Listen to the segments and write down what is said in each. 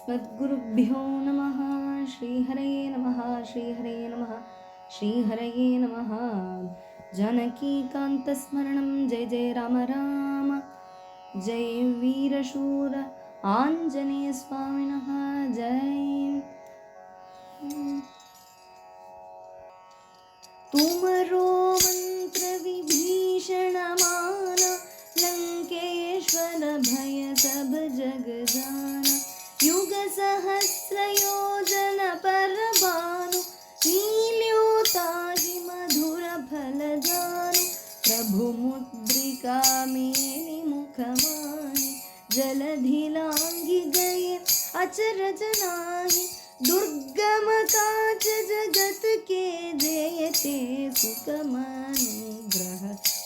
अस्मद्गुरुभ्यो नमः। श्रीहरये नमः, श्रीहरये नमः, श्रीहरये नमः। जानकीकान्तस्मरणं जय जय राम राम, जय वीरशूर आञ्जनेयस्वामिनः जय। तुमरो मंत्र विभीषण माना, लंकेश्वर भय सब जग जाना। युग सहस्र योजन पर भानु, नील्योताहि मधुर फल जानु। प्रभु मुद्रिका मेलि मुख माहि, जलधि लांघि गए अचरज नाहि। दुर्गम काज जगत के जयते, सुगम अनुग्रह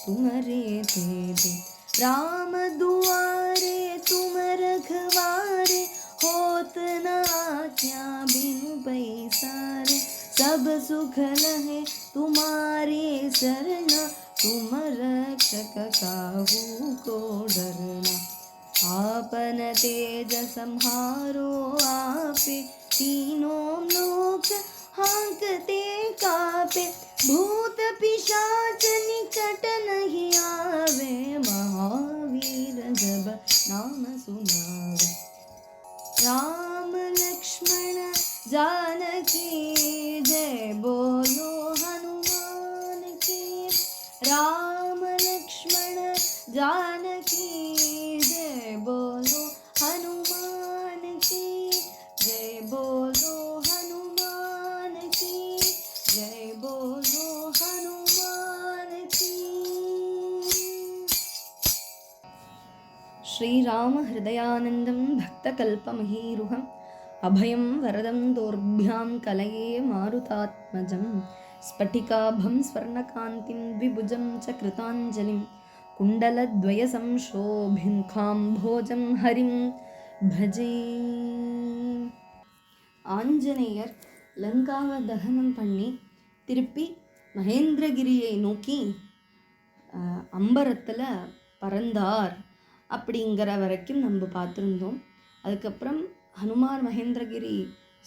तुम्हारे थे। राम दुआरे तुम रखवारे, होत न आज्ञा बिनु पैसारे। सब सुख लहे तुम्हारे सरना, तुम रक्षक काहू को डरना। आपन तेज संहारो आपे, तीनों लोक हांकते कापे। भूत पिशाच निकट नहीं आवे, महावीर जब नाम सुनावे। राम लक्ष्मण जानकी जय, बोलो हनुमान की। राम लक्ष्मण जानकी जय, बोलो हनुमान की जय। बोलो हनुमान की जय, बोलो हनुमान की। श्रीराम हृदयानंदं भक्तकल्पमहीरुहम्, अभयं वरदं दोर्भ्यां कलये मारुतात्मजं। स्फटिकाभं स्वर्णकान्तिं द्विभुजं च कृताञ्जलिं, कुण्डलद्वयसंशोभिन्खाम्भोजं हरिं भजे। ஆஞ்சநேயர் லங்காவை தகனம் பண்ணி திருப்பி மகேந்திரகிரியை நோக்கி அம்பரத்தில் பறந்தார் அப்படிங்கிற வரைக்கும் நம்ம பார்த்துருந்தோம். அதுக்கப்புறம் ஹனுமார் மகேந்திரகிரி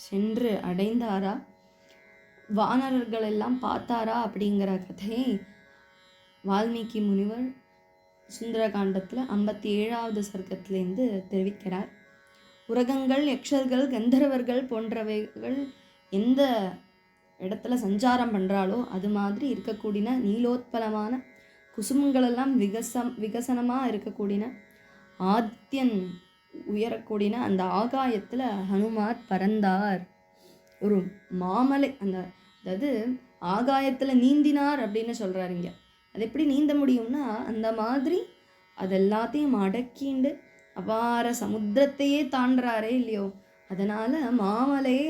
சென்று அடைந்தாரா, வானரர்கள் எல்லாம் பார்த்தாரா அப்படிங்கிற கதையை வால்மீகி முனிவர் சுந்தரகாண்டத்தில் 57வது சர்க்கத்திலேருந்து தெரிவிக்கிறார். உரகங்கள், யக்ஷர்கள், கந்தர்வர்கள் போன்றவைகள் எந்த இடத்துல சஞ்சாரம் பண்ணுறாளோ அது மாதிரி இருக்கக்கூடிய நீலோத்பலமான குசுமங்களெல்லாம் விகசனமாக இருக்கக்கூடிய ஆதித்யன் உயரக்கூடிய அந்த ஆகாயத்தில் ஹனுமார் பறந்தார். ஒரு மாமலை, அதாவது ஆகாயத்தில் நீந்தினார் அப்படின்னு சொல்கிறாருங்க. அது எப்படி நீந்த முடியும்னா, அந்த மாதிரி அதெல்லாத்தையும் அடக்கிண்டு அபார சமுத்திரத்தையே தாண்டுறாரே இல்லையோ, அதனால் மாமலையே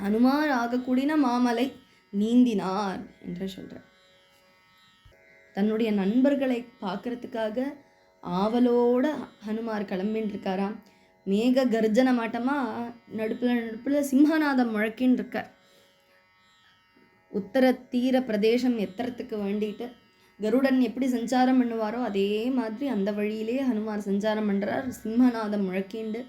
ஹனுமார் ஆகக்கூடிய மாமலை நீந்தினார் என்று சொல்கிறார். தன்னுடைய நண்பர்களை பார்க்கறதுக்காக ஆவலோட ஹனுமார் கிளம்பின்னு இருக்காராம். மேக கர்ஜன மாட்டமாக நடுப்பில் சிம்மநாதம் முழக்கின்னு இருக்கார். உத்தர தீர பிரதேசம் எத்தறத்துக்கு வேண்டிட்டு கருடன் எப்படி சஞ்சாரம் பண்ணுவாரோ அதே மாதிரி அந்த வழியிலே ஹனுமார் சஞ்சாரம் பண்ணுறார், சிம்மநாதம் முழக்கிண்டு.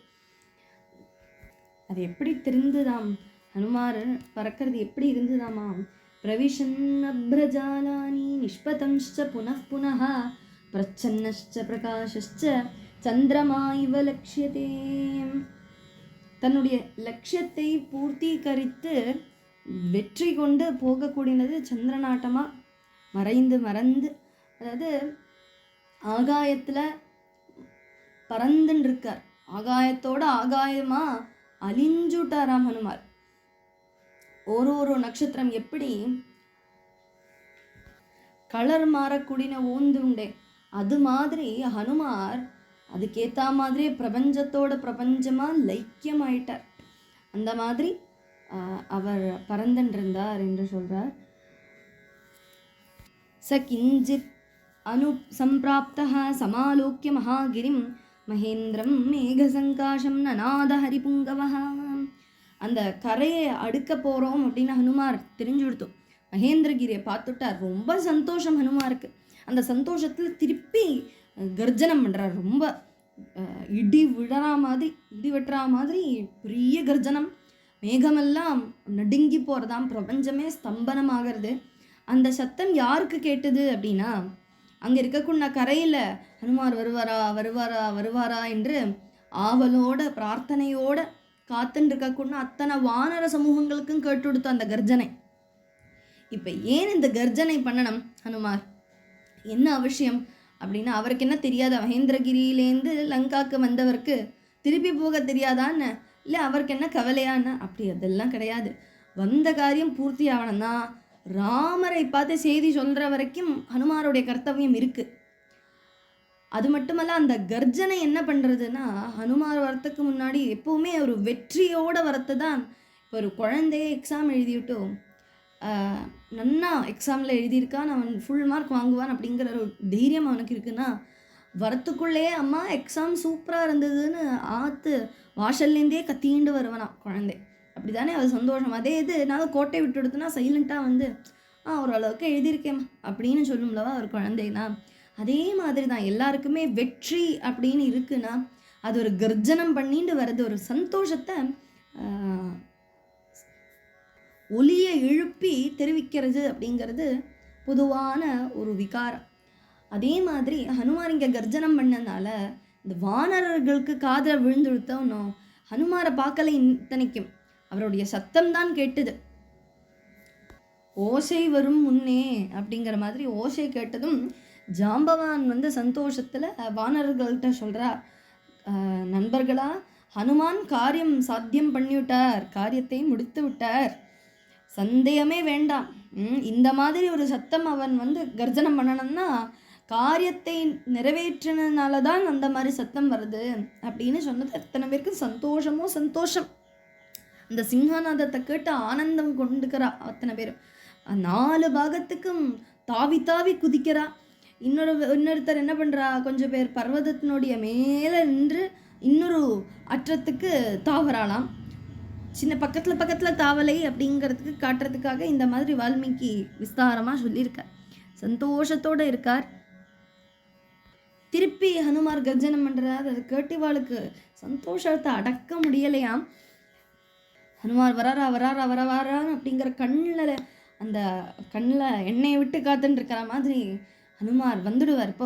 அது எப்படி தெரிந்துதாம், ஹனுமார் பறக்கிறது எப்படி இருந்துதாமாம். பிரவிஷன்னப்ரஜாலானி நிஷ்பதம்ச்ச புனః புனः, பிரச்சன்னश्च பிரகாஷश्च சந்திரமா இவ லக்ஷ்யதே. தன்னுடைய லட்சியத்தை பூர்த்தீகரித்து வெற்றி கொண்டு போகக்கூடியது சந்திரநாட்டமாக மறைந்து, அதாவது ஆகாயத்தில் பறந்துன்னு இருக்கார். ஆகாயத்தோட ஆகாயமாக அழிஞ்சுட்டாராம் ஹனுமார். ஒரு நட்சத்திரம் எப்படி கலர் மாறக்கூடிய ஓந்து உண்டே, அது மாதிரி ஹனுமார் அதுக்கேற்ற மாதிரி பிரபஞ்சமாக லைக்கியமாயிட்டார். அந்த மாதிரி அவர் பறந்துன்றிருந்தார் என்று சொல்கிறார். स किञ्चित् अनुसम्प्राप्तः समालोक्य महागिरिं, महेन्द्रं मेघसङ्काशं ननाद हरिपुङ्गवः. அந்த கரையை அடுக்க போகிறோம் அப்படின்னு ஹனுமார் தெரிஞ்சுடுத்தோம். மகேந்திரகிரியை பார்த்துட்டார். ரொம்ப சந்தோஷம் ஹனுமாருக்கு. அந்த சந்தோஷத்தில் திருப்பி கர்ஜனம் பண்ணுறார். ரொம்ப இடி விழறா மாதிரி, இடி வெட்டுறா மாதிரி பெரிய கர்ஜனம், மேகமெல்லாம் நடுங்கி போகிறதாம், பிரபஞ்சமே ஸ்தம்பனமாகிறது. அந்த சத்தம் யாருக்கு கேட்டது அப்படின்னா, அங்கே இருக்கக்கூடிய கரையில் ஹனுமார் வருவாரா வருவாரா வருவாரா என்று ஆவலோட பிரார்த்தனையோட காத்துன்னு இருக்கக்கூடிய அத்தனை வானர சமூகங்களுக்கும் கேட்டு கொடுத்த அந்த கர்ஜனை. இப்போ ஏன் இந்த கர்ஜனை பண்ணணும் ஹனுமார்? என்ன அவசியம் அப்படின்னா, அவருக்கு என்ன தெரியாத, மகேந்திரகிரியிலேருந்து லங்காக்கு வந்தவருக்கு திருப்பி போக தெரியாதான்னு, இல்லை அவருக்கு என்ன கவலையான்னு? அப்படி அதெல்லாம் கிடையாது. வந்த காரியம் பூர்த்தி ஆகணும்னா ராமரை பார்த்து செய்தி சொல்கிற வரைக்கும் ஹனுமாருடைய கர்த்தவியம் இருக்குது. அது மட்டுமல்ல, அந்த கர்ஜனை என்ன பண்ணுறதுன்னா, ஹனுமார் வரத்துக்கு முன்னாடி எப்போவுமே ஒரு வெற்றியோட வரத்து தான். இப்போ ஒரு குழந்தைய எக்ஸாம் எழுதிவிட்டோம், நன்னா எக்ஸாமில் எழுதியிருக்கான், அவன் ஃபுல் மார்க் வாங்குவான் அப்படிங்கிற ஒரு தைரியம் அவனுக்கு இருக்குன்னா, வரத்துக்குள்ளேயே அம்மா எக்ஸாம் சூப்பராக இருந்ததுன்னு ஆற்று வாசல்லேருந்தே கத்திண்டு வருவானா குழந்தை. அப்படி தானே அது சந்தோஷம். அதே இது நான் கோட்டை விட்டு எடுத்துனா சைலண்ட்டாக வந்து ஓரளவுக்கு எழுதியிருக்கேம்மா அப்படின்னு சொல்லும்லவா ஒரு குழந்தைனா. அதே மாதிரி தான் எல்லாருக்குமே வெற்றி அப்படின்னு இருக்குன்னா அது ஒரு கர்ஜனம் பண்ணிட்டு வருது, ஒரு சந்தோஷத்தை ஒலியை எழுப்பி தெரிவிக்கிறது அப்படிங்கிறது பொதுவான ஒரு விகாரம். அதே மாதிரி ஹனுமார் இங்கே கர்ஜனம் பண்ணனால இந்த வானரர்களுக்கு காதில் விழுந்துடுத்தோன்னோ ஹனுமாரை பார்க்கல இத்தனைக்கும், அவருடைய சத்தம் தான் கேட்டுது. ஓசை வரும் முன்னே அப்படிங்கிற மாதிரி ஓசை கேட்டதும் ஜாம்பவான் வந்து சந்தோஷத்தில் வானர்கள்கிட்ட சொல்கிறார், நண்பர்களா, ஹனுமான் காரியம் சாத்தியம் பண்ணிவிட்டார், காரியத்தை முடித்து விட்டார், சந்தேகமே வேண்டாம். இந்த மாதிரி ஒரு சத்தம் அவன் வந்து கர்ஜனம் பண்ணணும்னா காரியத்தை நிறைவேற்றினால தான் அந்த மாதிரி சத்தம் வருது அப்படின்னு சொன்னது எத்தனை பேருக்கு சந்தோஷமோ சந்தோஷம். அந்த சிங்காநாதத்தை கேட்டு ஆனந்தம் கொண்டுக்கிறா அத்தனை பேரும். 4 பாகத்துக்கும் தாவி தாவி குதிக்கிறா. இன்னொருத்தர் என்ன பண்ணுறா, கொஞ்சம் பேர் பர்வதத்தினுடைய மேலே நின்று இன்னொரு அற்றத்துக்கு தாவறாளாம். சின்ன பக்கத்தில் தாவலை அப்படிங்கிறதுக்கு காட்டுறதுக்காக இந்த மாதிரி வால்மீகி விஸ்தாரமாக சொல்லியிருக்கார். சந்தோஷத்தோடு இருக்கார். திருப்பி ஹனுமார் கர்ஜனம் பண்ணுறார். அது கேட்டிவாளுக்கு சந்தோஷத்தை அடக்க முடியலையாம். ஹனுமார் வராரா வராரா வரவாரான்னு அப்படிங்கிற அந்த கண்ணில் எண்ணெயை விட்டு காத்துட்டு இருக்கிற மாதிரி ஹனுமார் வந்துடுவார், இப்போ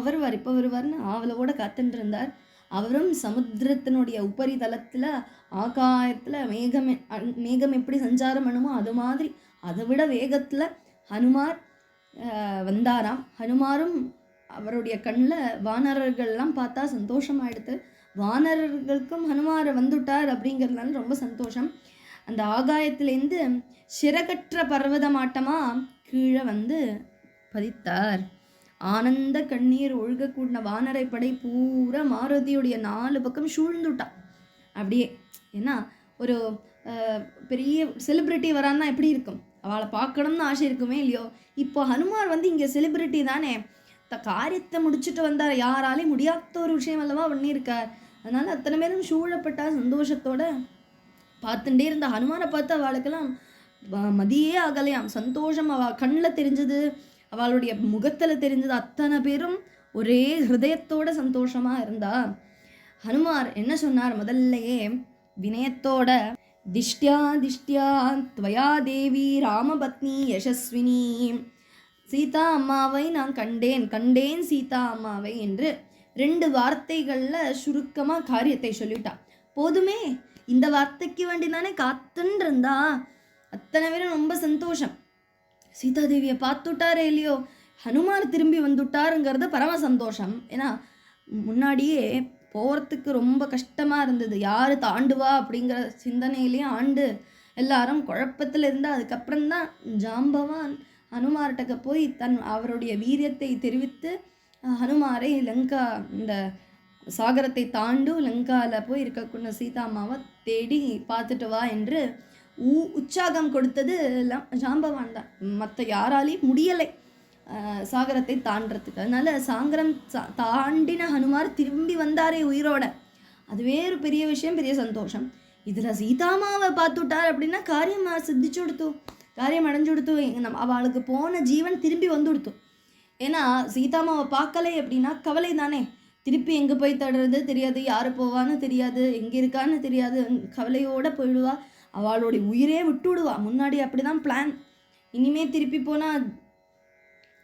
வருவார்னு ஆவலோட காத்துட்டு இருந்தார். அவரும் சமுத்திரத்தினுடைய உபரி தளத்தில் ஆகாயத்தில் மேகம் எப்படி சஞ்சாரம் பண்ணுமோ அது மாதிரி அதை விட வேகத்தில் ஹனுமார் வந்தாராம். ஹனுமாரும் அவருடைய கண்ணில் வானரர்கள்லாம் பார்த்தா சந்தோஷமாயிடுது. வானரர்களுக்கும் ஹனுமாரை வந்துட்டார் அப்படிங்கிறதுனால ரொம்ப சந்தோஷம். அந்த ஆகாயத்திலேருந்து சிறகற்ற பர்வதமாட்டமாக கீழே வந்து பதித்தார். ஆனந்த கண்ணீர் ஒழுகக்கூட வானரை படை பூரா மாருதியுடைய 4 பக்கம் சூழ்ந்துட்டான் அப்படியே. ஏன்னா ஒரு பெரிய செலிப்ரிட்டி வரான்னா எப்படி இருக்கும், அவளை பார்க்கணும்னு ஆசை இருக்குமே இல்லையோ. இப்போ ஹனுமார் வந்து இங்கே செலிப்ரிட்டி தானே, காரியத்தை முடிச்சுட்டு வந்தார், யாராலையும் முடியாத ஒரு விஷயம் அல்லவா பண்ணியிருக்கார். அதனால் அத்தனை பேரும் சூழப்பட்டா சந்தோஷத்தோட பார்த்துட்டே இருந்த ஹனுமாரை பார்த்து அவளுக்கெல்லாம் மதியே ஆகலையாம். சந்தோஷம் அவள் கண்ணில் தெரிஞ்சது, அவளுடைய முகத்தில் தெரிஞ்சது. அத்தனை பேரும் ஒரே ஹிருதயத்தோட சந்தோஷமாக இருந்தா. ஹனுமார் என்ன சொன்னார் முதல்லையே வினயத்தோட, திஷ்டியா திஷ்டியா துவயா தேவி ராமபத்னி யசஸ்வினி, சீதா அம்மாவை நான் கண்டேன் சீதா அம்மாவை என்று 2 வார்த்தைகளில் சுருக்கமாக காரியத்தை சொல்லிட்டா. போதுமே, இந்த வார்த்தைக்கு வேண்டி தானே காத்துன்னு இருந்தா. அத்தனை பேரும் ரொம்ப சந்தோஷம். சீதாதேவியை பார்த்துட்டாரே இல்லையோ, ஹனுமார் திரும்பி வந்துட்டாருங்கிறது பரம சந்தோஷம். ஏன்னா முன்னாடியே போகிறதுக்கு ரொம்ப கஷ்டமாக இருந்தது, யார் தாண்டுவா அப்படிங்கிற சிந்தனையிலேயே எல்லாரும் குழப்பத்தில் இருந்தால் அதுக்கப்புறம்தான் ஜாம்பவான் ஹனுமார்கிட்ட போய் அவருடைய வீரியத்தை தெரிவித்து ஹனுமாரை லங்கா இந்த சாகரத்தை லங்காவில் போய் இருக்கக்கூடிய சீதாமாவை தேடி பார்த்துட்டு வா என்று உற்சாகம் கொடுத்தது ஜாம்பவான் தான். மற்ற யாராலையும் முடியலை சாகரத்தை தாண்டறதுக்கு. அதனால சாகரம் தாண்டின ஹனுமார் திரும்பி வந்தாரே உயிரோட, அதுவே ஒரு பெரிய விஷயம், பெரிய சந்தோஷம். இதில் சீதாமாவை பார்த்துட்டார் அப்படின்னா காரியம் சித்திச்சு கொடுத்து, காரியம் அடைஞ்சு கொடுத்து, அவளுக்கு போன ஜீவன் திரும்பி வந்து கொடுத்து. ஏன்னா சீதாமாவை பார்க்கலை அப்படின்னா கவலை தானே. திருப்பி எங்கே போய் தடுறது தெரியாது, யார் போவான்னு தெரியாது, எங்கே இருக்கான்னு தெரியாது, கவலையோடு போயிடுவா, அவளுடைய உயிரே விட்டுவிடுவா. முன்னாடி அப்படி தான் பிளான். இனிமே திருப்பி போனால்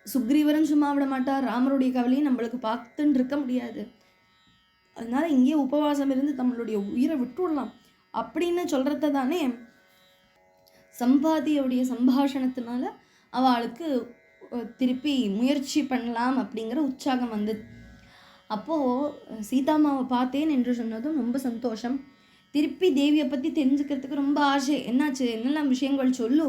சுக்ரீவரும் சும்மா விட மாட்டார், ராமருடைய கவலையும் நம்மளுக்கு பார்த்துன்னு இருக்க முடியாது, அதனால இங்கேயே உபவாசம் இருந்து நம்மளுடைய உயிரை விட்டுவிடலாம் அப்படின்னு சொல்கிறத தானே சம்பாதியுடைய சம்பாஷணத்தினால அவளுக்கு திருப்பி முயற்சி பண்ணலாம் அப்படிங்கிற உற்சாகம் வந்தது. அப்போது சீதாமாவை பார்த்தேன் என்று சொன்னதும் ரொம்ப சந்தோஷம். திருப்பி தேவியை பற்றி தெரிஞ்சுக்கிறதுக்கு ரொம்ப ஆசை. என்னாச்சு, என்னெல்லாம் விஷயங்கள் சொல்லு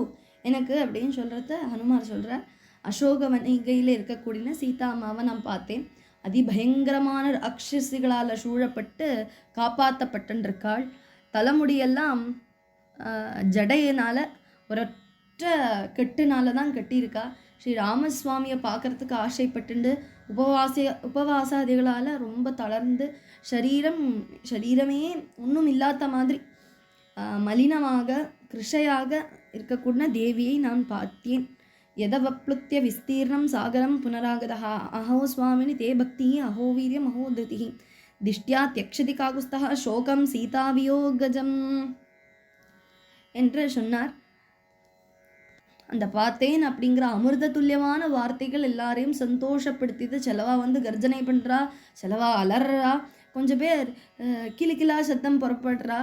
எனக்கு அப்படின்னு சொல்கிறத ஹனுமார் சொல்கிறார். அசோகவனிகையில் இருக்கக்கூடிய சீதாமாவை நான் பார்த்தேன். அதிபயங்கரமான ராட்சசிகளால் சூழப்பட்டு காப்பாற்றப்பட்டுருக்காள். தலைமுடியெல்லாம் ஜடையினால் ஒரொற்ற கெட்டுனால தான் கட்டியிருக்கா. ஸ்ரீ ராமசுவாமியை பார்க்குறதுக்கு ஆசைப்பட்டு உபவாசாதிகளால் ரொம்ப தளர்ந்து சரீரமே ஒன்றும் இல்லாத மாதிரி மலினமாக கிருஷையாக இருக்கக்கூடிய தேவியை நான் பார்த்தேன். यदवप्लुत्य विस्तीर्णं सागरं पुनरागतः अहो स्वामिनि ते भक्तिः अहो वीर्यम् अहो धृतिः दिष्ट्या त्यक्षति काकुस्तः शोकं सीतावियोगजम् என்று சொன்னார். அந்த பார்த்தேன் அப்படிங்கிற அமிர்த துல்லியமான வார்த்தைகள் எல்லாரையும் சந்தோஷப்படுத்திது. செலவா வந்து கர்ஜனை பண்ணுறா, செலவா அலறா, கொஞ்சம் பேர் கிளிக்கிலா சத்தம் புறப்படுறா,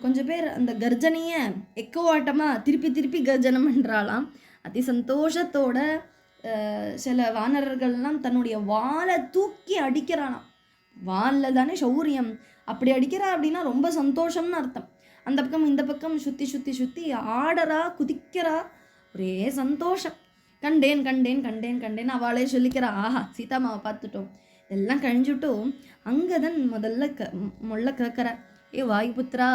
கொஞ்சம் பேர் அந்த கர்ஜனையை எக்கோவாட்டமாக திருப்பி திருப்பி கர்ஜனம் பண்ணுறாளாம். அதி சந்தோஷத்தோட சில வானரர்கள்லாம் தன்னுடைய வாளை தூக்கி அடிக்கிறானாம். வாளில் தானே சௌரியம், அப்படி அடிக்கிறா அப்படின்னா ரொம்ப சந்தோஷம்னு அர்த்தம். அந்த பக்கம் இந்த பக்கம் சுற்றி சுற்றி சுற்றி ஆடறா, குதிக்கிறா, ஒரே சந்தோஷம். கண்டேன் கண்டேன் கண்டேன் கண்டேன் அவளே சொல்லிக்கிறா. ஆஹா, சீதாமாவை பார்த்துட்டோம். எல்லாம் கழிஞ்சுட்டும் அங்கதான் முதல்ல கேட்குற, ஏ வாயுபுத்ரா,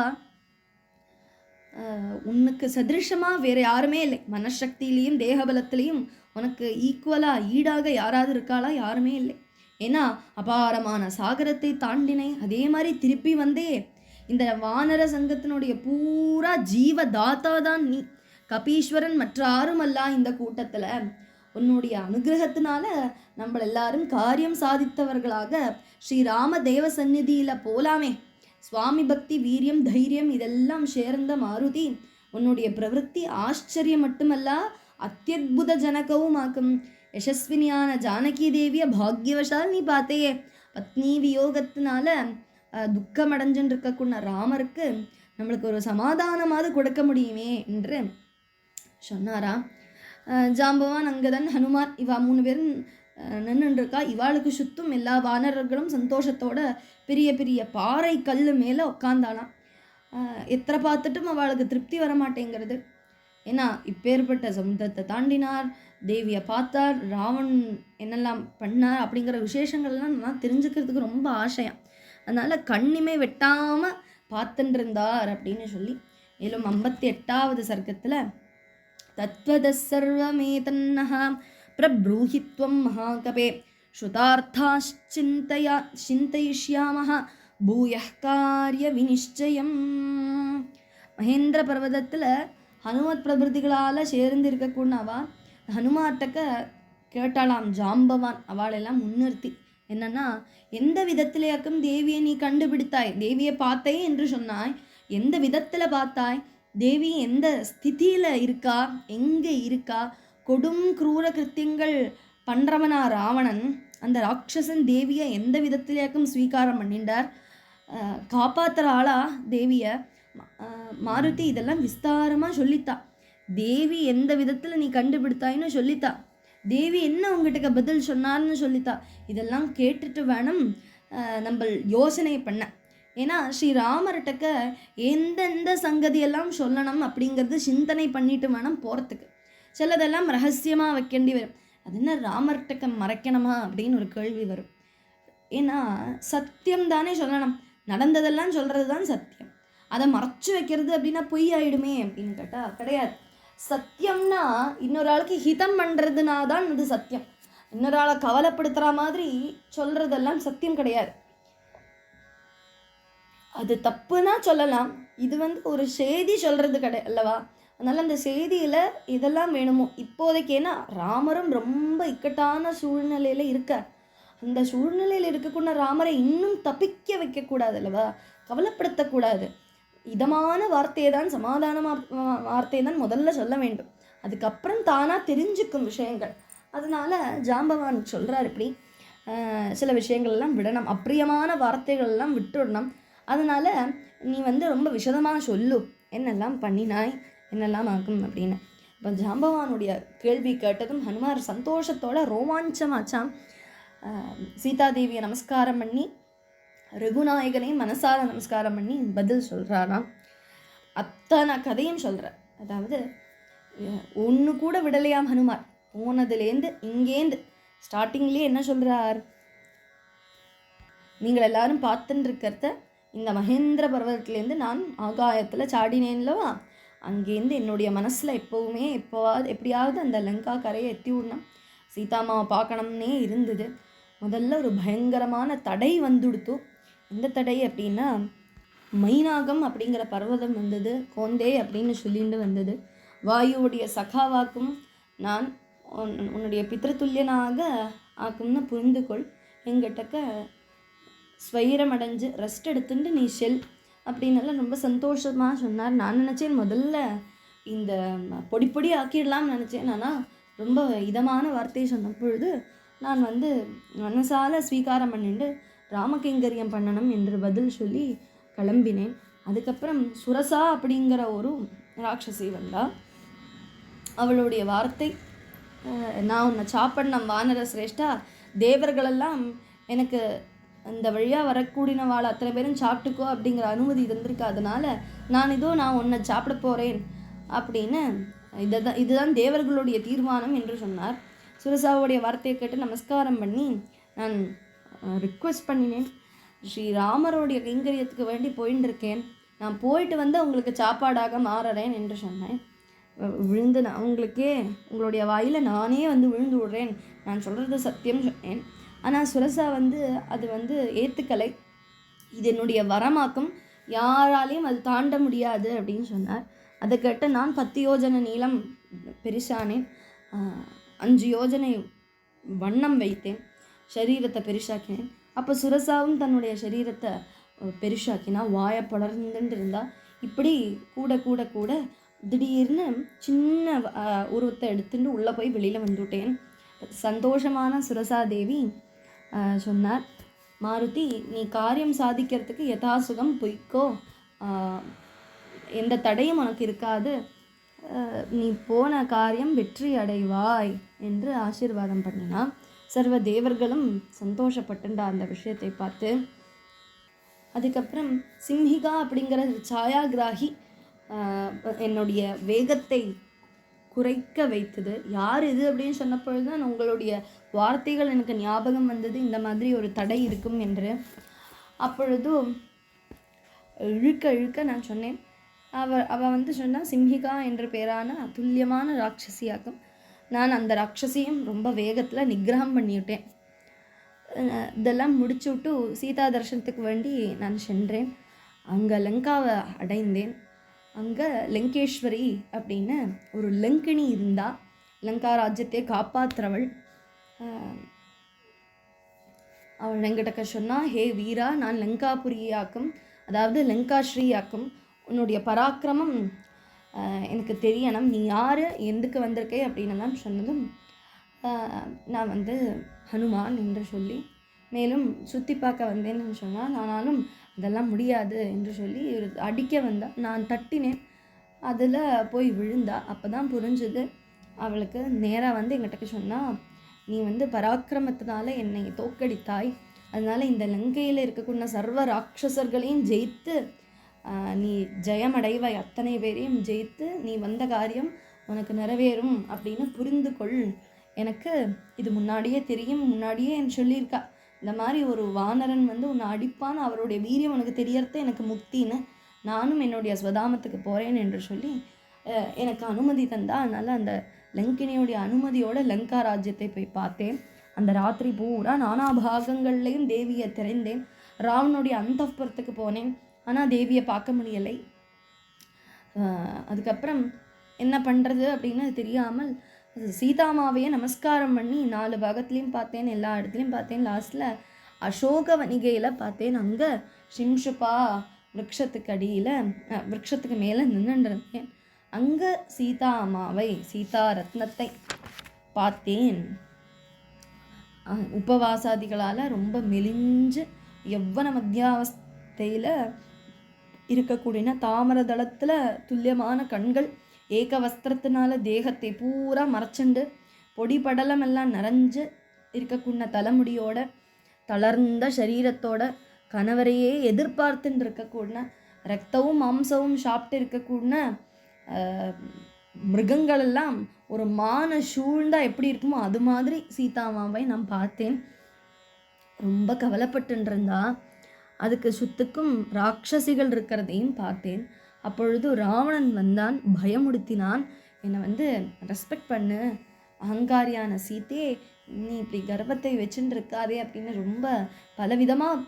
உனக்கு சதிருஷமாக வேறு யாருமே இல்லை. மனசக்தியிலையும் தேகபலத்திலையும் உனக்கு ஈக்குவலாக ஈடாக யாராவது இருக்காளா? யாருமே இல்லை. ஏன்னா அபாரமான சாகரத்தை தாண்டினை, அதே மாதிரி திருப்பி வந்தே இந்த வானர சங்கத்தினுடைய பூரா ஜீவதாத்தா தான் நீ. கபீஸ்வரன் மற்ற யாருமல்ல இந்த கூட்டத்தில். உன்னுடைய அனுகிரகத்தினால நம்ம எல்லாரும் காரியம் சாதித்தவர்களாக ஸ்ரீராம தேவ சந்நிதியில் போலாமே. சுவாமி பக்தி, வீரியம், தைரியம் இதெல்லாம் சேர்ந்த மாருதி உன்னுடைய பிரவೃತ್ತಿ ஆச்சரியம் மட்டுமல்ல அத்தியுத ஜனகவும் ஆக்கும். யசஸ்வினியான ஜானகி தேவியை பாக்யவசால் நீ பார்த்தையே. பத்னி வியோகத்தினால துக்கம் அடைஞ்சுன்னு இருக்கக்கூடிய ராமருக்கு நம்மளுக்கு ஒரு சமாதானமாவது கொடுக்க முடியுமே என்று சொன்னாரா. ஜாம்பவான், அங்கதன், ஹனுமான் இவா 3 பேரும் நின்றுருக்கா. இவாளுக்கு சுத்தும் எல்லா வானரர்களும் சந்தோஷத்தோட பெரிய பெரிய பாறை கல் மேலே உட்காந்தாலாம். எத்தனை பார்த்துட்டும் அவளுக்கு திருப்தி வர மாட்டேங்கிறது. ஏன்னா இப்பேற்பட்ட சமுத்திரத்தை தாண்டினார், தேவியை பார்த்தார், ராவன் என்னெல்லாம் பண்ணார் அப்படிங்கிற விசேஷங்கள்லாம் நான் தெரிஞ்சுக்கிறதுக்கு ரொம்ப ஆசையாம். அதனால் கண்ணிமை வெட்டாமல் பார்த்துட்டு இருந்தார் அப்படின்னு சொல்லி. மேலும் 58வது சர்க்கத்தில் தத்வத சர்வமேதன்னஹ பிரப்ரூஹித்வம் மகாகபே ஸ்ருதார்த்தாச்சிந்தயிஷ்யாமஹ பூயः காரிய விநிச்சயம். மகேந்திர பர்வதத்தில் ஹனுமத் பிரபுதிகளால் சேர்ந்து இருக்கக்கூடவா ஹனுமார்ட்டக்க கேட்டாலாம் ஜாம்பவான். அவளெல்லாம் முன்னிறுத்தி என்னன்னா, எந்த விதத்திலேயாக்கும் தேவியை நீ கண்டுபிடித்தாய், தேவியை பார்த்தே என்று சொன்னாய், எந்த விதத்தில் பார்த்தாய், தேவி எந்த ஸ்திதியில் இருக்கா, எங்கே இருக்கா, கொடும் கிரூர கிருத்தியங்கள் பண்ணுறவனா ராவணன், அந்த ராட்சசன் தேவியை எந்த விதத்திலேயாக்கும் ஸ்வீகாரம் பண்ணிண்டார், காப்பாற்றுற ஆளா தேவியை மாருதி இதெல்லாம் விஸ்தாரமாக சொல்லித்தா. தேவி எந்த விதத்தில் நீ கண்டுபிடித்தாயின்னு சொல்லித்தா, தேவி என்ன உங்ககிட்ட பதில் சொன்னார்னு சொல்லித்தா. இதெல்லாம் கேட்டுட்டு வேணும் நம்ம யோசனை பண்ண. ஏன்னா ஸ்ரீராமர்கிட்ட எந்தெந்த சங்கதியெல்லாம் சொல்லணும் அப்படிங்கிறது சிந்தனை பண்ணிட்டு வேணும் போகிறதுக்கு. சிலதெல்லாம் ரகசியமாக வைக்கண்டி வரும். அது என்ன ராமர்கிட்ட மறைக்கணுமா அப்படின்னு ஒரு கேள்வி வரும். ஏன்னா சத்தியம் தானே சொல்லணும், நடந்ததெல்லாம் சொல்கிறது தான் சத்தியம். அதை மறைச்சு வைக்கிறது அப்படின்னா பொய் ஆயிடுமே அப்படின்னு கேட்டால் கிடையாது. சத்தியம்னா இன்னொரு ஆளுக்கு ஹிதம் பண்ணுறதுனா தான் அது சத்தியம். இன்னொரு ஆளை கவலைப்படுத்துகிற மாதிரி சொல்கிறதெல்லாம் சத்தியம் கிடையாது. அது தப்புன்னா சொல்லலாம், இது ஒரு செய்தி சொல்கிறது அல்லவா. அதனால் அந்த செய்தியில் இதெல்லாம் வேணுமோ இப்போதைக்கு. ஏன்னா ராமரும் ரொம்ப இக்கட்டான சூழ்நிலையில் இருக்கார். அந்த சூழ்நிலையில் இருக்கக்கூடிய ராமரை இன்னும் தப்பிக்க வைக்கக்கூடாது அல்லவா, கவலைப்படுத்தக்கூடாது. இதமான வார்த்தையை தான், சமாதானமாக வார்த்தையை தான் முதல்ல சொல்ல வேண்டும். அதுக்கப்புறம் தானாக தெரிஞ்சுக்கும் விஷயங்கள். அதனால ஜாம்பவான் சொல்கிறார் இப்படி சில விஷயங்கள்லாம் விடணும், அப்பிரியமான வார்த்தைகள்லாம் விட்டுடணும். அதனால் நீ வந்து ரொம்ப விஷதமாக சொல்லு, என்னெல்லாம் பண்ணினாய், என்னெல்லாம் ஆகும் அப்படின்னு. இப்போ ஜாம்பவானுடைய கேள்வி கேட்டதும் ஹனுமார் சந்தோஷத்தோட ரோமாஞ்சமாச்சாம். சீதாதேவியை நமஸ்காரம் பண்ணி ரகுநாயகனையும் மனசார நமஸ்காரம் பண்ணி பதில் சொல்கிறாராம். அத்தனை கதையும் சொல்கிறார். அதாவது ஒன்று கூட விடலையாம் ஹனுமார். போனதுலேருந்து இங்கேருந்து ஸ்டார்டிங்லேயே என்ன சொல்கிறார், நீங்கள் எல்லாரும் பார்த்துட்டு இருக்கிறத இந்த மகேந்திர பர்வதத்துலேருந்து நான் ஆகாயத்தில் சாடினேன்லவா, அங்கேருந்து என்னுடைய மனசில் எப்போவுமே எப்படியாவது அந்த லங்கா கரையை எத்தி விடணும், சீதாமாவை பார்க்கணும்னே இருந்தது. முதல்ல ஒரு பயங்கரமான தடை வந்துடுத்து. எந்த தடை அப்படின்னா, மைனாகம் அப்படிங்கிற பர்வதம் வந்தது, கோந்தே அப்படின்னு சொல்லிட்டு வந்தது. வாயுவுடைய சகாவாக்கும் நான் உன்னுடைய பித்திருத்துல்யனாக ஆக்கும்னு புரிந்துகொள், எங்கிட்டக்க ஸ்வைரம் அடைஞ்சு ரெஸ்ட் எடுத்துட்டு நீ செல் அப்படின்னெல்லாம் ரொம்ப சந்தோஷமாக சொன்னார். நான் நினச்சேன் முதல்ல இந்த பொடி ஆக்கிடலாம்னு நினச்சேன். ஆனால் ரொம்ப இதமான வார்த்தையை சொன்ன பொழுது நான் வந்து மனசால ஸ்வீகாரம் பண்ணிட்டு ராமகைங்கரியம் பண்ணணும் என்று பதில் சொல்லி கிளம்பினேன். அதுக்கப்புறம் சுரசா அப்படிங்கிற ஒரு ராட்சசி வந்தா. அவளுடைய வார்த்தை, நான் உன்னை சாப்பிடணும் வானர சிரேஷ்டா, தேவர்களெல்லாம் எனக்கு அந்த வழியாக வரக்கூடியவாள் அத்தனை பேரும் சாப்பிட்டுக்கோ அப்படிங்கிற அனுமதி தந்திருக்கு, அதனால் நான் உன்னை சாப்பிட போகிறேன் அப்படின்னு இதுதான் தேவர்களுடைய தீர்மானம் என்று சொன்னார். சுரசாவுடைய வார்த்தையை கேட்டு நமஸ்காரம் பண்ணி நான் ரிக்வெஸ்ட் பண்ணினேன், ஸ்ரீராமருடைய கைங்கரியத்துக்கு வேண்டி போயின்னு இருக்கேன், நான் போயிட்டு வந்து உங்களுக்கு சாப்பாடாக மாறுறேன் என்று சொன்னேன். விழுந்து நான் உங்களுக்கே உங்களுடைய வாயில் நானே வந்து விழுந்து விடுறேன், நான் சொல்கிறது சத்தியம் சொன்னேன். ஆனால் சுரசா வந்து அது வந்து ஏற்றுக்கலை, இது என்னுடைய வரமாக்கும், யாராலையும் அது தாண்ட முடியாது அப்படின்னு சொன்னார். அதை கேட்ட நான் 10 யோஜனை நீளம் பெருசானேன், 5 யோஜனை வண்ணம் வைத்தேன், சரீரத்தை பெருசாக்கினேன். அப்போ சுரசாவும் தன்னுடைய சரீரத்தை பெருசாக்கினா, வாயை படர்ந்துட்டு இருந்தா. இப்படி கூட கூட கூட திடீர்னு சின்ன உருவத்தை எடுத்துட்டு உள்ளே போய் வெளியில் வந்துவிட்டேன். சந்தோஷமான சுரசாதேவி சொன்னார், மாருதி நீ காரியம் சாதிக்கிறதுக்கு யதாசுகம் பொய்க்கோ, எந்த தடையும் உனக்கு இருக்காது, நீ போன காரியம் வெற்றி அடைவாய் என்று ஆசீர்வாதம் பண்ணினா. சர்வ தேவர்களும் சந்தோஷப்பட்டுண்டா அந்த விஷயத்தை பார்த்து. அதுக்கப்புறம் சிம்ஹிகா அப்படிங்கிற சாயாகிராகி என்னுடைய வேகத்தை குறைக்க வைத்தது. யார் இது அப்படின்னு சொன்னப்பொழுது தான் உங்களுடைய வார்த்தைகள் எனக்கு ஞாபகம் வந்தது, இந்த மாதிரி ஒரு தடை இருக்கும் என்று. அப்பொழுதும் இழுக்க இழுக்க நான் சொன்னேன். அவள் வந்து சொன்னால் சிம்ஹிகா என்ற பேரான துல்லியமான ராட்சசியாக்கும். நான் அந்த ராட்சசியும் ரொம்ப வேகத்தில் நிகிரகம் பண்ணிவிட்டேன். இதெல்லாம் முடிச்சு விட்டு சீதா தரிசனத்துக்கு வேண்டி நான் சென்றேன். அங்கே லங்காவை அடைந்தேன். அங்கே லங்கேஸ்வரி அப்படின்னு ஒரு லங்கினி இருந்தா, லங்கா ராஜ்யத்தை காப்பாற்றுறவள். அவள் எங்கிட்ட சொன்னா, ஹே வீரா, நான் லங்காபுரியாக்கும், அதாவது லங்காஸ்ரீயாக்கும் உன்னுடைய பராக்கிரமம் எனக்கு தெரியணும், நீ யார், எதுக்கு வந்திருக்கே அப்படின்னலாம் சொன்னதும் நான் வந்து ஹனுமான் என்று சொல்லி, மேலும் சுற்றி பார்க்க வந்தேன்னு சொன்னால், ஆனாலும் அதெல்லாம் முடியாது என்று சொல்லி அடிக்க வந்தா. நான் தட்டினேன், அதில் போய் விழுந்தா. அப்போ தான் புரிஞ்சுது. அவளுக்கு நேராக வந்து எங்கிட்ட சொன்னால், நீ வந்து பராக்கிரமத்தினால என்னை தோக்கடித்தாய், அதனால் இந்த லங்கையில் இருக்கக்கூடிய சர்வ ராட்சசர்களையும் ஜெயித்து நீ ஜெயமடைவாய், அத்தனை பேரையும் ஜெயித்து நீ வந்த காரியம் உனக்கு நிறைவேறும் அப்படின்னு புரிந்து கொள். எனக்கு இது முன்னாடியே தெரியும், முன்னாடியே என் சொல்லியிருக்கா, இந்த மாதிரி ஒரு வானரன் வந்து உன்னை அடிப்பான், அவருடைய வீரியம் உனக்கு தெரியறது எனக்கு முக்தின்னு, நானும் என்னுடைய ஸ்வதாமத்துக்கு போகிறேன் என்று சொல்லி எனக்கு அனுமதி தந்தா. அதனால் அந்த லங்கினியுடைய அனுமதியோட லங்கா ராஜ்யத்தை போய் பார்த்தேன். அந்த ராத்திரி பூரா நானா பாகங்கள்லையும் தேவியை திறந்தேன். ராவனுடைய அந்தப்புறத்துக்கு போனேன், ஆனால் தேவியை பார்க்க முடியலை. அதுக்கப்புறம் என்ன பண்ணுறது அப்படின்னு தெரியாமல் சீதாமாவையே நமஸ்காரம் பண்ணி 4 பாகத்துலேயும் பார்த்தேன், எல்லா இடத்துலையும் பார்த்தேன். லாஸ்ட்டில் அசோக வனிகையில் பார்த்தேன். அங்கே ஷிம்ஷுபா விரக்ஷத்துக்கு அடியில் விரக்ஷத்துக்கு மேலே நின்றுருந்தேன். அங்கே சீதாமாவை சீதா ரத்னத்தை பார்த்தேன். உபவாசாதிகளால் ரொம்ப மெலிஞ்சு யவ்வன மத்தியாவஸ்தையில் இருக்கக்கூடிய தாமரதளத்தில் துல்லியமான கண்கள், ஏக வஸ்திரத்தினால தேகத்தை பூரா மறைச்சுண்டு பொடி படலமெல்லாம் நிறைஞ்சு இருக்கக்கூடிய தலைமுடியோட தளர்ந்த சரீரத்தோட கணவரையே எதிர்பார்த்துன்னு இருக்கக்கூடிய ரத்தமும் மாம்சமும் சாப்பிட்டு இருக்கக்கூடிய மிருகங்களெல்லாம் ஒரு மான சூழ்ந்தா எப்படி இருக்குமோ அது மாதிரி சீதாமாவை நான் பார்த்தேன். ரொம்ப கவலைப்பட்டுருந்தா. அதுக்கு சுத்துக்கும் ராட்சசிகள் இருக்கிறதையும் பார்த்தேன். அப்பொழுது ராவணன் வந்தான், பயமுடுத்தினான். என்னை ரெஸ்பெக்ட் பண்ணு, அகங்காரியான சீத்தையே, நீ இப்படி கர்வத்தை வச்சுட்டு இருக்காதே அப்படின்னு ரொம்ப பலவிதமாக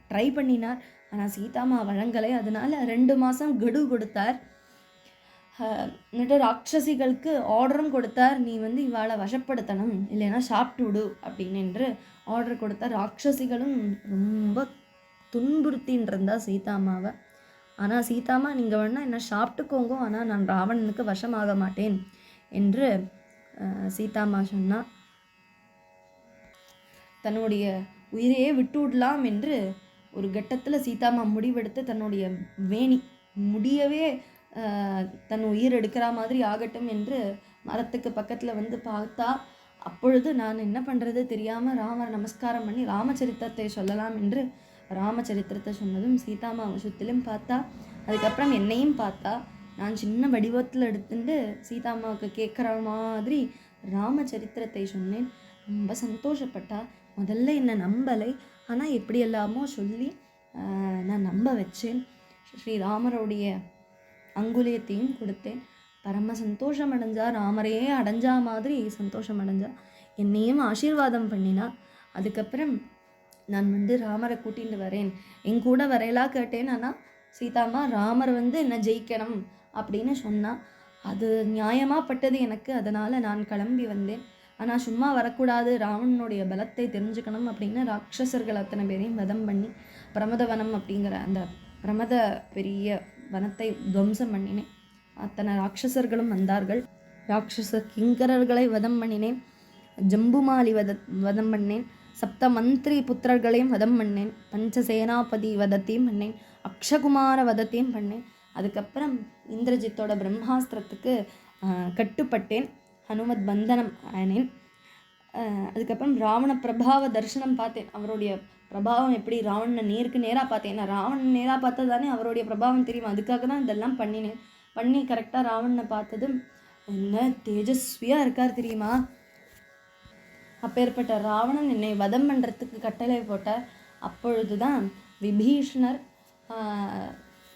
ட்ரை பண்ணினார். ஆனால் சீதாமா வழங்கலை. அதனால 2 மாதம் கெடு கொடுத்தார். എന്നിട്ട് ராட்சசிகளுக்கு ஆர்டரும் கொடுத்தார், நீ இவாளை வசப்படுத்தணும், இல்லைன்னா சாப்பிட்டு விடு அப்படின்னு ஆர்டர் கொடுத்தார். ராட்சசிகளும் ரொம்ப துன்புறுத்தின்னு இருந்தா சீதாமாவை. ஆனால் சீதாமா, நீங்கள் வேணால் என்ன சாப்பிட்டுக்கோங்க, ஆனால் நான் ராவணனுக்கு வசமாக மாட்டேன் என்று சீதாமா சொன்னால், தன்னுடைய உயிரையே விட்டு விடலாம் என்று ஒரு கட்டத்தில் சீதாமா முடிவெடுத்து தன்னுடைய வேணி முடியவே தன் உயிர் எடுக்கிற மாதிரி ஆகட்டும் என்று மரத்துக்கு பக்கத்தில் பார்த்தா. அப்பொழுது நான் என்ன பண்ணுறது தெரியாமல் ராமரை நமஸ்காரம் பண்ணி ராமச்சரித்திரத்தை சொல்லலாம் என்று ராமச்சரித்திரத்தை சொன்னதும் சீதாமா சுற்றிலும் பார்த்தா. அதுக்கப்புறம் என்னையும் பார்த்தா. நான் சின்ன வடிவத்தில் எடுத்துட்டு சீதாமாவுக்கு கேட்குற மாதிரி ராமச்சரித்திரத்தை சொன்னேன். ரொம்ப சந்தோஷப்பட்டா. முதல்ல என்னை நம்பலை, ஆனால் எப்படியெல்லாமோ சொல்லி நான் நம்ப வச்சேன். ஸ்ரீராமருடைய அங்குலியத்தையும் கொடுத்தேன். பரம சந்தோஷம் அடைஞ்சா, ராமரையே அடைஞ்சா மாதிரி சந்தோஷம் அடைஞ்சா. என்னையும் ஆசீர்வாதம் பண்ணினா. அதுக்கப்புறம் நான் ராமரை கூட்டிகிட்டு வரேன், என் கூட வரையலா கேட்டேன். ஆனால் சீதாமா ராமர் என்னை ஜெயிக்கணும் அப்படின்னு சொன்னால் அது நியாயமாகப்பட்டது எனக்கு. அதனால் நான் கிளம்பி வந்தேன். ஆனால் சும்மா வரக்கூடாது, ராவணனுடைய பலத்தை தெரிஞ்சுக்கணும் அப்படின்னு ராட்சசர்கள் அத்தனை பேரையும் வதம் பண்ணி பிரமதவனம் அப்படிங்கிற அந்த பிரமத பெரிய வனத்தை துவம்சம் பண்ணினேன். அத்தனை ராட்சசர்களும் வந்தார்கள். ராட்சச கிங்கரர்களை வதம் பண்ணினேன். ஜம்புமாலி வதம் பண்ணேன். 7 மந்திரி புத்திரர்களையும் வதம் பண்ணேன். பஞ்சசேனாபதி வதத்தையும் பண்ணேன். அக்ஷகுமார வதத்தையும் பண்ணேன். அதுக்கப்புறம் இந்திரஜித்தோட பிரம்மாஸ்திரத்துக்கு கட்டுப்பட்டேன். ஹனுமத் பந்தனம் ஆனேன். அதுக்கப்புறம் ராவண பிரபாவ தரிசனம் பார்த்தேன். அவருடைய பிரபாவம் எப்படி, ராவணனை நேருக்கு நேராக பார்த்தேன். ஏன்னா ராவணன் நேராக பார்த்தா தானே அவருடைய பிரபாவம் தெரியும். அதுக்காக தான் இதெல்லாம் பண்ணினேன். பண்ணி கரெக்டாக ராவணனை பார்த்ததும் என்ன தேஜஸ்வியாக இருக்கார் தெரியுமா. அப்பேற்பட்ட ராவணன் என்னை வதம் பண்ணுறதுக்கு கட்டளை போட்டார். அப்பொழுது தான் விபீஷணர்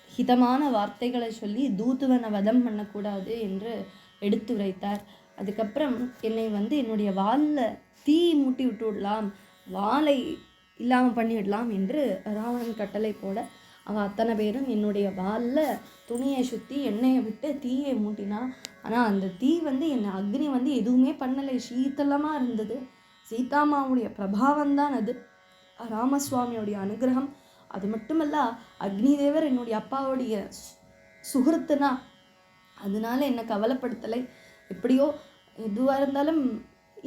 ஹிதமான வார்த்தைகளை சொல்லி தூதுவனை வதம் பண்ணக்கூடாது என்று எடுத்துரைத்தார். அதுக்கப்புறம் என்னை என்னுடைய வாலில் தீ மூட்டி விட்டு விடலாம், வாளை இல்லாமல் பண்ணிவிடலாம் என்று ராவணன் கட்டளை போட அவள் அத்தனை பேரும் என்னுடைய வாலில் துணியை சுற்றி எண்ணெயை விட்டு தீயை மூட்டினா. ஆனால் அந்த தீ என்னை அக்னி எதுவுமே பண்ணலை, சீத்தலமாக இருந்தது. சீதாமாவுடைய பிரபாவம்தான் அது, ராமசுவாமியோடைய அனுகிரகம். அது மட்டுமல்ல, அக்னி தேவர் என்னுடைய அப்பாவுடைய சுகிருத்துனா, அதனால என்னை கவலைப்படுத்தலை. எப்படியோ எதுவாக இருந்தாலும்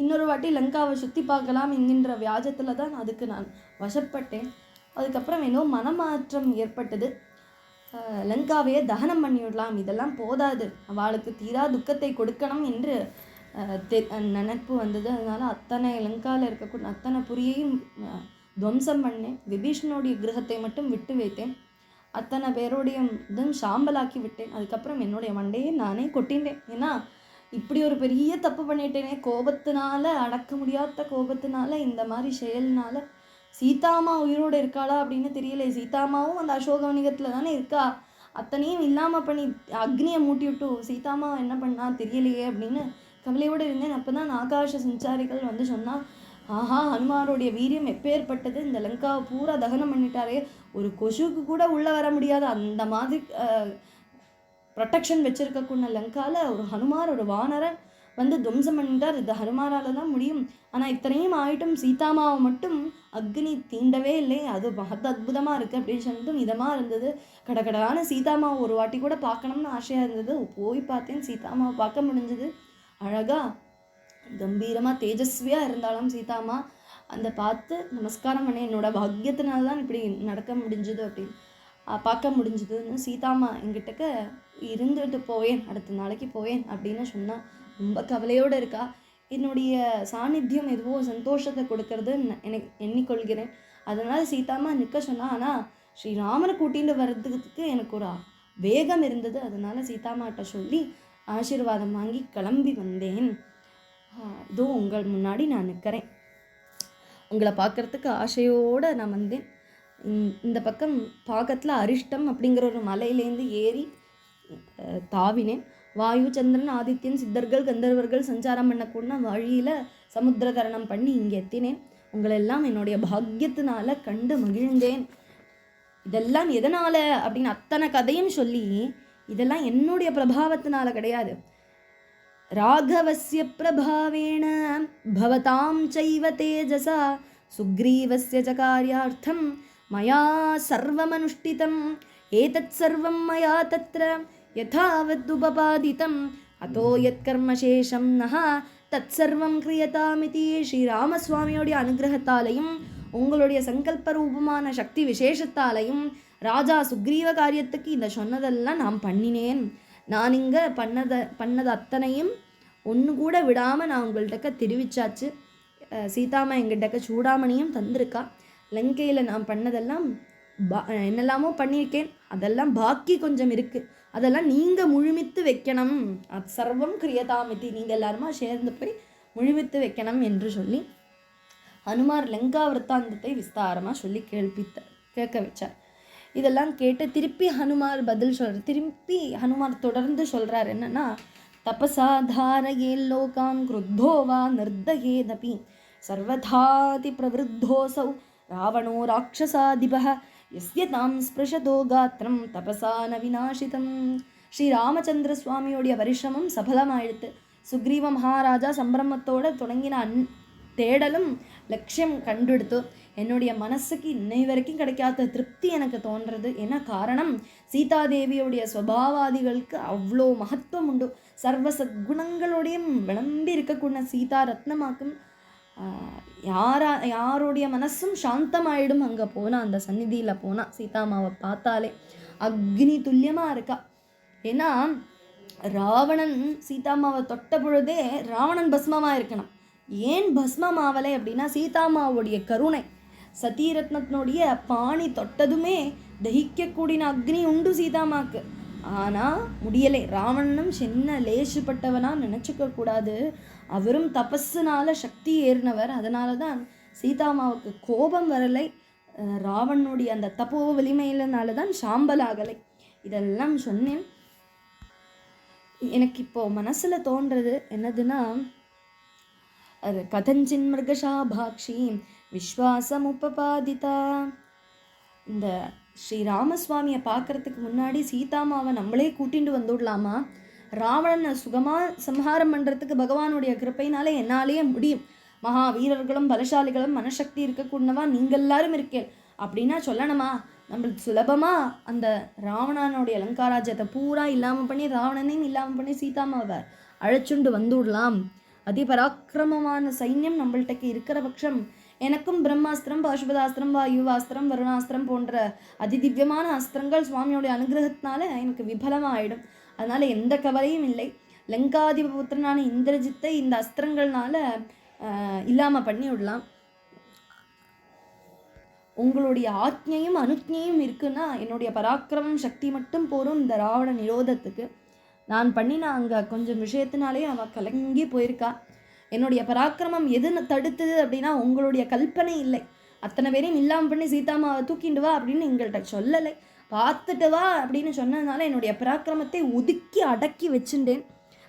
இன்னொரு வாட்டி லங்காவை சுற்றி பார்க்கலாம் என்கின்ற வியாஜத்தில் தான் அதுக்கு நான் வசப்பட்டேன். அதுக்கப்புறம் ஏதோ மனமாற்றம் ஏற்பட்டது. லங்காவையே தகனம் பண்ணிவிடலாம், இதெல்லாம் போதாது, அவளுக்கு தீரா துக்கத்தை கொடுக்கணும் என்று நினைப்பு வந்தது. அதனால் அத்தனை லங்காவில் இருக்கக்கூடிய அத்தனை புரியையும் துவம்சம் பண்ணேன். விபீஷனுடைய கிரகத்தை மட்டும் விட்டு வைத்தேன். அத்தனை பேருடைய இதுவும் சாம்பலாக்கி விட்டேன். அதுக்கப்புறம் என்னுடைய மண்டையை நானே கொட்டின்றேன். ஏன்னா இப்படி ஒரு பெரிய தப்பு பண்ணிட்டேனே, கோபத்தினால, அடக்க முடியாத கோபத்தினால, இந்த மாதிரி செயல்னால. சீதாமா உயிரோடு இருக்காளா அப்படின்னு தெரியல. சீதாமாவும் அந்த அசோகவனிகத்தில் தானே இருக்கா. அத்தனையும் இல்லாமல் பண்ணி அக்னியை மூட்டி விட்டு சீதாமா என்ன பண்ணா தெரியலையே அப்படின்னு கவலையோடு இருந்தேன். அப்போ தான் ஆகாஷ சஞ்சாரிகள் சொன்னால், ஆஹா, ஹனுமாரோடைய வீரியம் எப்பேற்பட்டது, இந்த லங்காவை பூரா தகனம் பண்ணிட்டாரே, ஒரு கொசுக்கு கூட உள்ளே வர முடியாது அந்த மாதிரி ப்ரொட்டெக்ஷன் வச்சுருக்கக்கூடிய லங்காவில் ஒரு ஹனுமார், ஒரு வானரன் வந்து துவம்சம் பண்ணிட்டார். இது ஹனுமாரால தான் முடியும். ஆனால் இத்தனையும் ஆயிட்டும் சீதாமாவை மட்டும் அக்னி தீண்டவே இல்லை. அது மகத் அற்புதமாக இருக்குது அப்படின்னு சொல்லிட்டு மிதமாக இருந்தது. கடகடான சீதாமாவை ஒரு வாட்டி கூட பார்க்கணும்னு ஆசையாக இருந்தது. போய் பார்த்தேன், சீதாமாவை பார்க்க முடிஞ்சது. அழகாக கம்பீரமாக தேஜஸ்வியாக இருந்தாலும் சீதாமா அந்த பார்த்து நமஸ்காரம் பண்ண என்னோட பாக்கியத்தினால தான் இப்படி நடக்க முடிஞ்சுது அப்படின்னு பார்க்க முடிஞ்சுதுன்னு சீதாமா என்கிட்டக்க இருந்துட்டு போவேன், அடுத்த நாளைக்கு போவேன் அப்படின்னு சொன்னால் ரொம்ப கவலையோடு இருக்கா. என்னுடைய சாநித்தியம் எதுவோ சந்தோஷத்தை கொடுக்கறதுன்னு எனக்கு எண்ணிக்கொள்கிறேன். அதனால் சீதாமா நிற்க சொன்னால், ஆனால் ஸ்ரீராமனை கூட்டிகிட்டு வர்றதுக்கு எனக்கு ஒரு வேகம் இருந்தது. அதனால் சீதாமாட்ட சொல்லி ஆசீர்வாதம் வாங்கி கிளம்பி வந்தேன். இதோ உங்கள் முன்னாடி நான் நிற்கிறேன். உங்களை பார்க்குறதுக்கு ஆசையோடு நான் வந்தேன். இந்த பக்கம் பாக்கத்தில் அரிஷ்டம் அப்படிங்கிற ஒரு மலையிலேருந்து ஏறி தாவினேன். வாயு, சந்திரன், ஆதித்யன், சித்தர்கள், கந்தர்வர்கள் சஞ்சாரம் பண்ணக்கூட வழியில் சமுத்திர தரணம் பண்ணி இங்கே எத்தினேன். உங்களெல்லாம் என்னுடைய பாக்கியத்தினால கண்டு மகிழ்ந்தேன். இதெல்லாம் எதனால் அப்படின்னு அத்தனை கதையும் சொல்லி, இதெல்லாம் என்னுடைய பிரபாவத்தினால கிடையாது. ராகவஸ்ய பிரபாவேண பவதாம் சைவ தேஜசா சுக்ரீவஸ்ய ச கார்யார்த்தம் மயா சர்வமனுஷ்டிதம் ஏதத் சர்வம் மயா தத்ர யதாவதுபபாதிதம் அதோ யத் கர்மசேஷம் நஹ தத் சர்வம் கிரியதாமிதி. ஸ்ரீராமசுவாமியோடைய அனுகிரகத்தாலையும் உங்களுடைய சங்கல்ப ரூபமான சக்தி விசேஷத்தாலையும் ராஜா சுக்ரீவ காரியத்துக்கு இந்த சொன்னதெல்லாம் நான் பண்ணினேன். நான் இங்கே பண்ணது அத்தனையும் ஒன்று கூட விடாமல் நான் உங்கள்கிட்ட தெரிவிச்சாச்சு. சீதாமா எங்கிட்டக்க சூடாமணியும் தந்திருக்கா. லங்கையில் நான் பண்ணதெல்லாம் என்னெல்லாமோ பண்ணியிருக்கேன். அதெல்லாம் பாக்கி கொஞ்சம் இருக்குது. அதெல்லாம் நீங்கள் முழுமித்து வைக்கணும். அது சர்வம் கிரியதாமிதி, நீங்கள் எல்லாருமா சேர்ந்து போய் முழுமித்து வைக்கணும் என்று சொல்லி ஹனுமார் லங்கா விற்த்தாந்தத்தை விஸ்தாரமாக சொல்லி கேட்க வச்சார். இதெல்லாம் கேட்டு திருப்பி ஹனுமார் பதில் சொல்கிறார். திருப்பி ஹனுமார் தொடர்ந்து சொல்கிறார் என்னென்னா, தபசா தாரயே லோகான் கிருத்தோ வா நிர்தயேதபி சர்வதாதி பிரவருத்தோசௌ ராவணோ ராட்சசாதிபः யஸ்ய தாம் ஸ்பிருஷதோ காத்திரம் தபசா ந விநாசிதம். ஸ்ரீ ராமச்சந்திர சுவாமியோடைய பரிசிரமம் சபலமாயிடுத்து. சுக்ரீவ மகாராஜா சம்பிரமத்தோடு தொடங்கின தேடலும் லட்சியம் கண்டெடுத்து என்னுடைய மனசுக்கு இன்னை வரைக்கும் கிடைக்காத திருப்தி எனக்கு தோன்றது. என்ன காரணம்? சீதாதேவியோடைய ஸ்வபாவாதிகளுக்கு அவ்வளோ மகத்துவம் உண்டு. சர்வ சத்குணங்களோடையும் விளம்பி இருக்கக்கூடிய சீதா ரத்னமாக்கும் யாருடைய மனசும் சாந்தமாயிடும். அங்கே போனால், அந்த சந்நிதியில் போனால் சீதாமாவை பார்த்தாலே அக்னி துல்லியமாக இருக்கா. ஏன்னா ராவணன் சீதாமாவை தொட்ட பொழுதே ராவணன் பஸ்மமாக இருக்கணும். ஏன் பஸ்மமாவலை அப்படின்னா சீதாமாவுடைய கருணை. சதீரத்னத்தினுடைய பாணி தொட்டதுமே தகிக்கக்கூடிய அக்னி உண்டு சீதாமாக்கு. ஆனால் முடியலை. ராவணனும் சின்ன லேசுப்பட்டவனாக நினச்சிக்க கூடாது. அவரும் தபஸுனால சக்தி ஏறினவர். அதனால தான் சீதாமாவுக்கு கோபம் வரலை. ராவணனுடைய அந்த தப்போ வலிமையிலனால தான் சாம்பலாகலை. இதெல்லாம் சொன்னேன். எனக்கு இப்போது மனசில் தோன்றது என்னதுன்னா, அது கதஞ்சின் மிருகஷாபாக்ஷி விஸ்வாசம் உபபாதிதா. இந்த ஸ்ரீராமசுவாமியை பார்க்குறதுக்கு முன்னாடி சீதாமாவை நம்மளே கூட்டிகிட்டு வந்துடலாமா? ராவணனை சுகமாக சம்ஹாரம் பண்ணுறதுக்கு பகவானுடைய கிருப்பையினால என்னாலேயே முடியும். மகா வீரர்களும் பலசாலிகளும் மனசக்தி இருக்கக்கூடவா நீங்கள் எல்லாரும் இருக்கேன் அப்படின்னா சொல்லணுமா? நம்மளுக்கு சுலபமாக அந்த ராவணனுடைய அலங்காராஜ்யத்தை பூரா இல்லாமல் பண்ணி, ராவணனையும் இல்லாமல் பண்ணி சீதாமாவை அழைச்சுண்டு வந்துடலாம். அதிபராக்கிரமமான சைன்யம் நம்மள்கிட்ட இருக்கிற பட்சம் எனக்கும் பிரம்மாஸ்திரம், பாசுபதாஸ்திரம், வாயுவாஸ்திரம், வருணாஸ்திரம் போன்ற அதிதிவ்யமான அஸ்திரங்கள் சுவாமியோடைய அனுகிரகத்தினால எனக்கு விபலமாயிடும். அதனால் எந்த கவலையும் இல்லை. லங்காதிபுத்திரனான இந்திரஜித்தை இந்த அஸ்திரங்கள்னால இல்லாமல் பண்ணி விடலாம். உங்களுடைய ஆக்ஞையும் அனுக்ஞையும் இருக்குன்னா என்னுடைய பராக்கிரமம் சக்தி மட்டும் போரும் இந்த ராவண நிரோதத்துக்கு. நான் பண்ணின அங்கே கொஞ்சம் விஷயத்தினாலே அவள் கலங்கி போயிருக்கா. என்னுடைய பராக்கிரமம் எது தடுத்தது அப்படின்னா உங்களுடைய கல்பனை இல்லை. அத்தனை பேரையும் இல்லாமல் பண்ணி சீதாமாவை தூக்கிண்டு வா அப்படின்னு எங்கள்கிட்ட சொல்லலை. பார்த்துட்டு வா அப்படின்னு சொன்னதுனால என்னுடைய பராக்கிரமத்தை ஒதுக்கி அடக்கி வச்சுட்டேன்.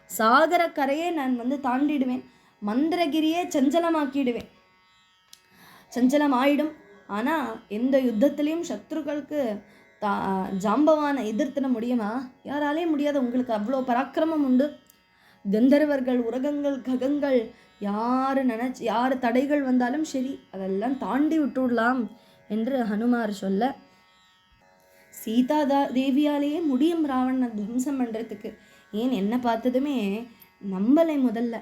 சாகர கரையே நான் தாண்டிடுவேன். மந்திரகிரியே சஞ்சலமாக்கிடுவேன். சஞ்சலமாயிடும். ஆனால் எந்த யுத்தத்துலேயும் சத்ருக்களுக்கு ஜாம்பவானை எதிர்த்திட முடியுமா? யாராலேயும் முடியாது. உங்களுக்கு அவ்வளோ பராக்கிரமம் உண்டு. கந்தர்வர்கள், உரகங்கள், ககங்கள், யார் தடைகள் வந்தாலும் சரி அதெல்லாம் தாண்டி விட்டுடலாம் என்று ஹனுமார் சொல்ல, சீதா தேவியாலேயே முடியும் ராவணனை துவம்சம் பண்ணுறதுக்கு. ஏன் என்ன பார்த்ததுமே நம்பலை. முதல்ல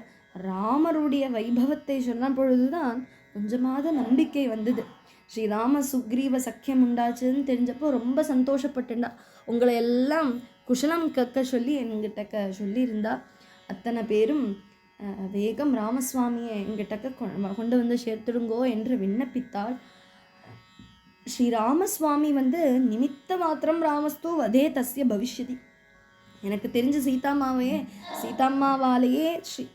ராமருடைய வைபவத்தை சொன்ன பொழுதுதான் கொஞ்சமாவது நம்பிக்கை வந்தது. ஸ்ரீராம சுக்ரீவ சக்கியம் உண்டாச்சுன்னு தெரிஞ்சப்போ ரொம்ப சந்தோஷப்பட்டுண்டா. உங்களை எல்லாம் குஷலம் கக்க சொல்லி என்கிட்ட சொல்லியிருந்தா. அத்தனை பேரும் வேகம் ராமசுவாமியை என்கிட்ட கொண்டு வந்து சேர்த்துடுங்கோ என்று விண்ணப்பித்தாள். ஸ்ரீராமசுவாமி நிமித்த மாத்திரம் ராமஸ்து வதே தஸ்ய பவிஷ்யதி. எனக்கு தெரிஞ்ச சீதாம்மாவாலேயே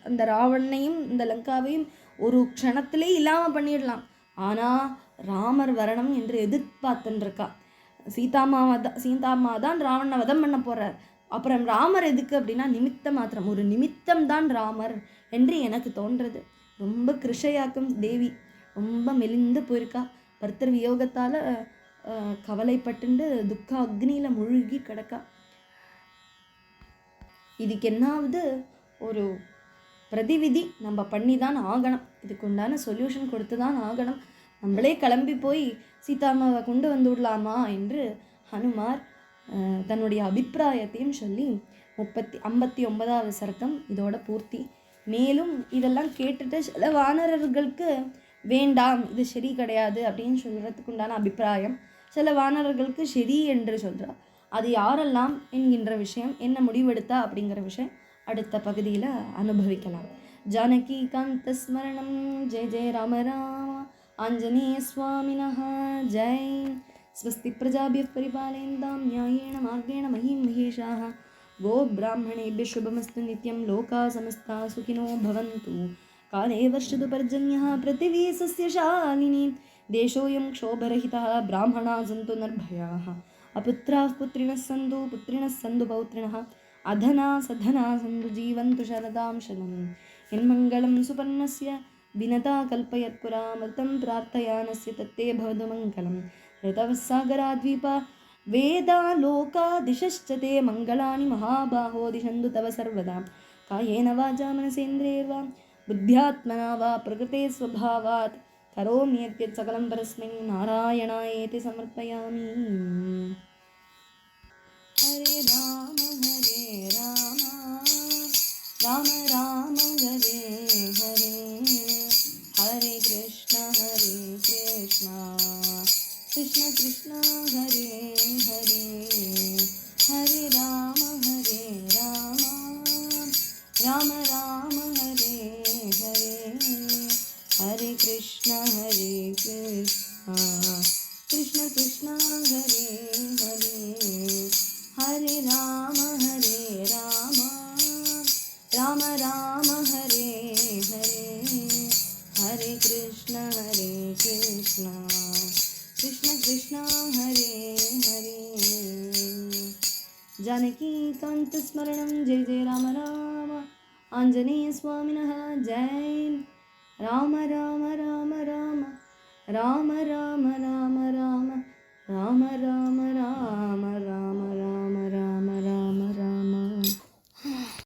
அந்த ராவணனையும் இந்த லங்காவையும் ஒரு க்ஷணத்திலே இல்லாமல் பண்ணிடலாம். ஆனால் ராமர் வரணும் என்று எதிர்பார்த்துருக்கா. சீதாம்மா தான் ராவணனை வதம் பண்ண போகிறார். அப்புறம் ராமர் எதுக்கு அப்படின்னா நிமித்த மாத்திரம், ஒரு நிமித்தம் தான் ராமர் என்று எனக்கு தோன்றது. ரொம்ப கிருஷையாக்கும் தேவி, ரொம்ப மெலிந்து போயிருக்கா. பர்த்தர் வியோகத்தால் கவலைப்பட்டு துக்க அக்னியில் முழுகி கிடக்கா. இதுக்கு என்னாவது ஒரு பிரதிவிதி நம்ம பண்ணி தான் ஆகணும். இதுக்கு உண்டான சொல்யூஷன் கொடுத்து தான் ஆகணும். நம்மளே கிளம்பி போய் சீதாமாவை கொண்டு வந்து விடலாமா என்று ஹனுமார் தன்னுடைய அபிப்பிராயத்தையும் சொல்லி 59வது சர்க்கம் இதோட பூர்த்தி. மேலும் இதெல்லாம் கேட்டுட்டு சில வானரர்களுக்கு வேண்டாம், இது சரி கிடையாது அப்படின்னு சொல்கிறதுக்கு உண்டான அபிப்பிராயம். சில வானரர்களுக்கு சரி என்று சொல்கிறார். அது யாரெல்லாம் என்கின்ற விஷயம், என்ன முடிவெடுத்தா அப்படிங்கிற விஷயம் அடுத்த பகுதியில் அனுபவிக்கலாம். ஜானகி காந்த ஸ்மரணம். ஜெய ஜெய ராம ராம. ஆஞ்சநேய சுவாமினஹ ஜெய். ஸ்வஸ்தி பிரஜாபியः परिपालयन्तां न्यायेण मार्गेण महीं महेशाः. गो ब्राह्मणेभ्यः शुभमस्तु नित्यं. लोकाः समस्ताः सुखिनो भवन्तु. काले वर्षतु पर्जन्यः पृथिवी सस्यशालिनी. देशोऽयं क्षोभरहितः. ब्राह्मणाः सन्तु निर्भयाः. अपुत्राः पुत्रिणः सन्तु पौत्रिणः. अधना सधना सन्तु जीवन्तु शरदां शतम्. यन्मङ्गलं सुपर्णस्य विनता कल्पयत्पुरामृतं प्रार्थयानस्य तत्ते भवतु मङ्गलम्. ऋतवस्सागराद्वीपा वेदा लोका दिशश्च ते मङ्गलानि महाबाहो दिशन्तु तव सर्वदा. कायेन वाचा मनसेन्द्रियैर्वा बुद्ध्यात्मना वा प्रकृते स्वभावात् करोमि यद्यत् सकलं परस्मै नारायणायेति समर्पयामि. हरे राम राम राम हरे हरे. हरे कृष्ण कृष्ण कृष्ण हरे हरे. हरे राम राम राम हरे हरे. हरे कृष्ण कृष्ण कृष्ण हरे हरे. हरे राम राम राम हरे हरे. हरे कृष्ण कृष्ण कृष्ण हरे हरे. जानकी कांत स्मरणं. जय जय राम राम. आंजनेय स्वामिनः जय. राम राम राम राम राम राम राम राम राम राम राम.